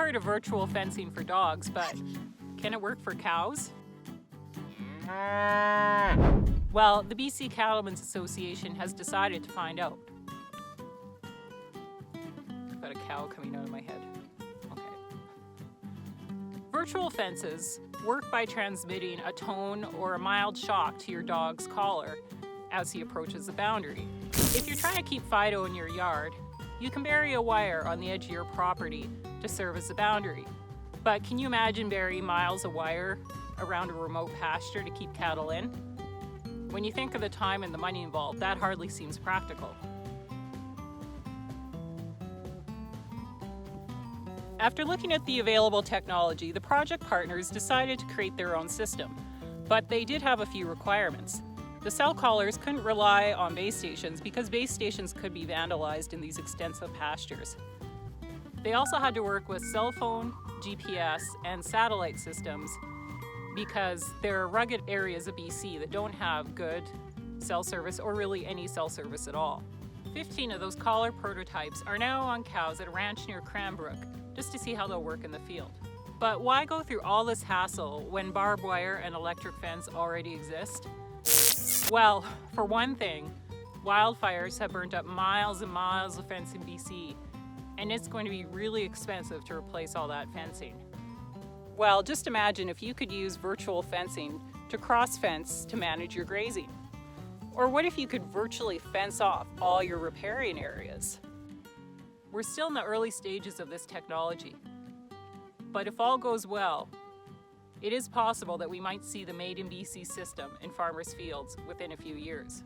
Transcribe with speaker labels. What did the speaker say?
Speaker 1: heard of virtual fencing for dogs, but can it work for cows? Well, the BC Cattlemen's Association has decided to find out. I've got a cow coming out of my head. Okay. Virtual fences work by transmitting a tone or a mild shock to your dog's collar as he approaches the boundary. If you're trying to keep Fido in your yard, you can bury a wire on the edge of your property to serve as the boundary. But can you imagine burying miles of wire around a remote pasture to keep cattle in? When you think of the time and the money involved, that hardly seems practical. After looking at the available technology, the project partners decided to create their own system, but they did have a few requirements. The cell collars couldn't rely on base stations because base stations could be vandalized in these extensive pastures. They also had to work with cell phone, GPS, and satellite systems because there are rugged areas of BC that don't have good cell service or really any cell service at all. 15 of those collar prototypes are now on cows at a ranch near Cranbrook just to see how they'll work in the field. But why go through all this hassle when barbed wire and electric fence already exist? Well, for one thing, wildfires have burnt up miles and miles of fence in BC, and it's going to be really expensive to replace all that fencing. Well, just imagine if you could use virtual fencing to cross-fence to manage your grazing. Or what if you could virtually fence off all your riparian areas? We're still in the early stages of this technology, but if all goes well, it is possible that we might see the Made in BC system in farmers' fields within a few years.